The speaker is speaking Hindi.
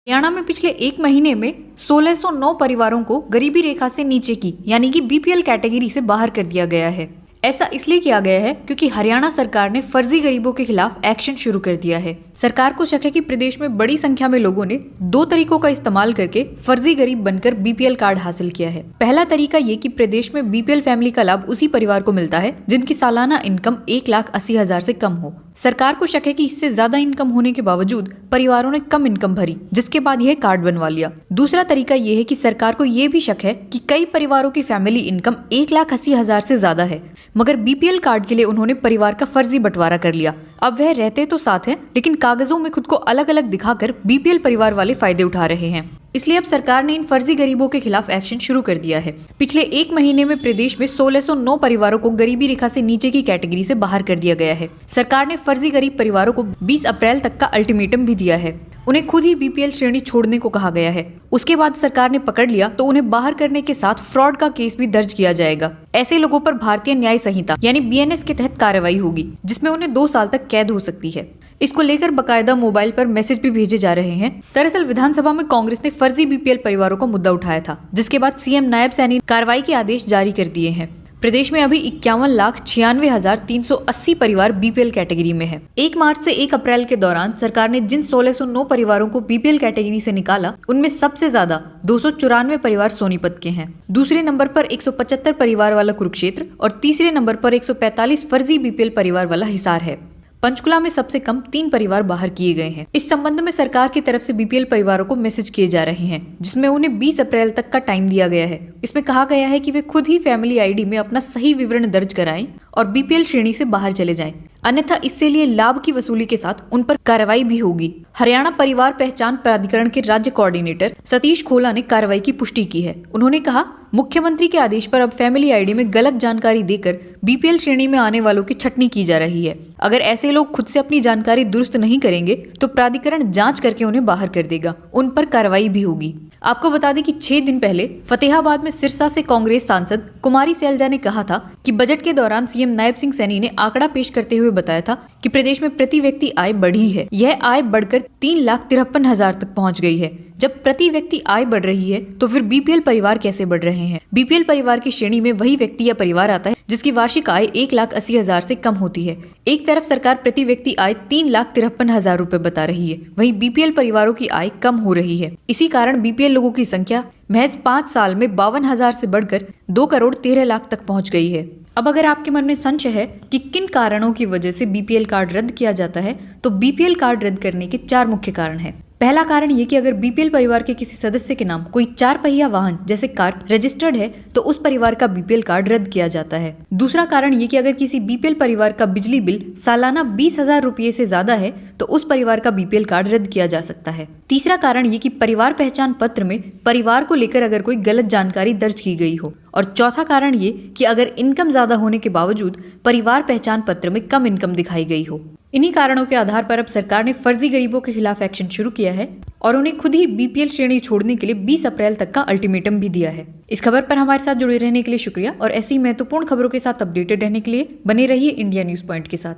हरियाणा में पिछले एक महीने में 1609 परिवारों को गरीबी रेखा से नीचे की यानी कि बीपीएल कैटेगरी से बाहर कर दिया गया है। ऐसा इसलिए किया गया है क्योंकि हरियाणा सरकार ने फर्जी गरीबों के खिलाफ एक्शन शुरू कर दिया है। सरकार को शक है कि प्रदेश में बड़ी संख्या में लोगों ने दो तरीकों का इस्तेमाल करके फर्जी गरीब बनकर बीपीएल कार्ड हासिल किया है। पहला तरीका ये कि प्रदेश में बीपीएल फैमिली का लाभ उसी परिवार को मिलता है जिनकी सालाना इनकम 1,80,000 से कम हो। सरकार को शक है कि इससे ज्यादा इनकम होने के बावजूद परिवारों ने कम इनकम भरी, जिसके बाद यह कार्ड बनवा लिया। दूसरा तरीका यह है कि सरकार को यह भी शक है कि कई परिवारों की फैमिली इनकम 1,80,000 से ज्यादा है, मगर बीपीएल कार्ड के लिए उन्होंने परिवार का फर्जी बंटवारा कर लिया। अब वह रहते तो साथ हैं, लेकिन कागजों में खुद को अलग अलग दिखाकर बीपीएल परिवार वाले फायदे उठा रहे हैं। इसलिए अब सरकार ने इन फर्जी गरीबों के खिलाफ एक्शन शुरू कर दिया है। पिछले एक महीने में प्रदेश में 1609 परिवारों को गरीबी रेखा से नीचे की कैटेगरी से बाहर कर दिया गया है। सरकार ने फर्जी गरीब परिवारों को 20 अप्रैल तक का अल्टीमेटम भी दिया है। उन्हें खुद ही बीपीएल श्रेणी छोड़ने को कहा गया है। उसके बाद सरकार ने पकड़ लिया तो उन्हें बाहर करने के साथ फ्रॉड का केस भी दर्ज किया जाएगा। ऐसे लोगों पर भारतीय न्याय संहिता यानी बीएनएस के तहत कार्रवाई होगी, जिसमें उन्हें 2 साल तक कैद हो सकती है। इसको लेकर बकायदा मोबाइल पर मैसेज भी भेजे जा रहे हैं। दरअसल विधानसभा में कांग्रेस ने फर्जी बीपीएल परिवारों का मुद्दा उठाया था, जिसके बाद सीएम नायब सैनी ने कार्रवाई के आदेश जारी कर दिए हैं। प्रदेश में अभी 51,96,380 परिवार बीपीएल कैटेगरी में है। 1 मार्च से 1 अप्रैल के दौरान सरकार ने जिन 1609 परिवारों को बीपीएल कैटेगरी से निकाला, उनमें सबसे ज्यादा 294 परिवार सोनीपत के हैं। दूसरे नंबर पर 175 परिवार वाला कुरुक्षेत्र और तीसरे नंबर पर 145 फर्जी बीपीएल परिवार वाला हिसार है। पंचकुला में सबसे कम 3 परिवार बाहर किए गए हैं। इस संबंध में सरकार की तरफ से बीपीएल परिवारों को मैसेज किए जा रहे हैं, जिसमें उन्हें 20 अप्रैल तक का टाइम दिया गया है। इसमें कहा गया है कि वे खुद ही फैमिली आईडी में अपना सही विवरण दर्ज कराएं और बीपीएल श्रेणी से बाहर चले जाएं, अन्यथा इससे लिए लाभ की वसूली के साथ उन पर कार्रवाई भी होगी। हरियाणा परिवार पहचान प्राधिकरण के राज्य कोऑर्डिनेटर सतीश खोला ने कार्रवाई की पुष्टि की है। उन्होंने कहा, मुख्यमंत्री के आदेश पर अब फैमिली आईडी में गलत जानकारी देकर बीपीएल श्रेणी में आने वालों की छटनी की जा रही है। अगर ऐसे लोग खुद से अपनी जानकारी दुरुस्त नहीं करेंगे तो प्राधिकरण जांच करके उन्हें बाहर कर देगा, उन पर कार्रवाई भी होगी। आपको बता दें कि 6 दिन पहले फतेहाबाद में सिरसा से कांग्रेस सांसद कुमारी सैलजा ने कहा था कि बजट के दौरान सीएम नायब सिंह सैनी ने आंकड़ा पेश करते हुए बताया था कि प्रदेश में प्रति व्यक्ति आय बढ़ी है। यह आय बढ़कर 3,53,000 तक पहुंच गई है। जब प्रति व्यक्ति आय बढ़ रही है तो फिर बीपीएल परिवार कैसे बढ़ रहे हैं? बीपीएल परिवार की श्रेणी में वही व्यक्ति या परिवार आता है जिसकी वार्षिक आय 1,80,000 से कम होती है। एक तरफ सरकार प्रति व्यक्ति आय 3,53,000 रुपए बता रही है, वहीं बीपीएल परिवारों की आय कम हो रही है। इसी कारण बीपीएल लोगों की संख्या महज 5 साल में 52,000 से बढ़कर 2,13,00,000 तक पहुंच गई है। अब अगर आपके मन में संशय है कि किन कारणों की वजह से बीपीएल कार्ड रद्द किया जाता है, तो बीपीएल कार्ड रद्द करने के 4 मुख्य कारण हैं। पहला कारण ये कि अगर बीपीएल परिवार के किसी सदस्य के नाम कोई 4 पहिया वाहन जैसे कार रजिस्टर्ड है तो उस परिवार का बीपीएल कार्ड रद्द किया जाता है। दूसरा कारण ये कि अगर किसी बीपीएल परिवार का बिजली बिल सालाना 20,000 रुपये से ज्यादा है तो उस परिवार का बीपीएल कार्ड रद्द किया जा सकता है। तीसरा कारण ये कि परिवार पहचान पत्र में परिवार को लेकर अगर कोई गलत जानकारी दर्ज की गई हो। और चौथा कारण ये कि अगर इनकम ज्यादा होने के बावजूद परिवार पहचान पत्र में कम इनकम दिखाई गई हो। इन्हीं कारणों के आधार पर अब सरकार ने फर्जी गरीबों के खिलाफ एक्शन शुरू किया है और उन्हें खुद ही बीपीएल श्रेणी छोड़ने के लिए 20 अप्रैल तक का अल्टीमेटम भी दिया है। इस खबर पर हमारे साथ जुड़े रहने के लिए शुक्रिया और ऐसी महत्वपूर्ण खबरों के साथ अपडेटेड रहने के लिए बने रहिए इंडिया न्यूज पॉइंट के साथ।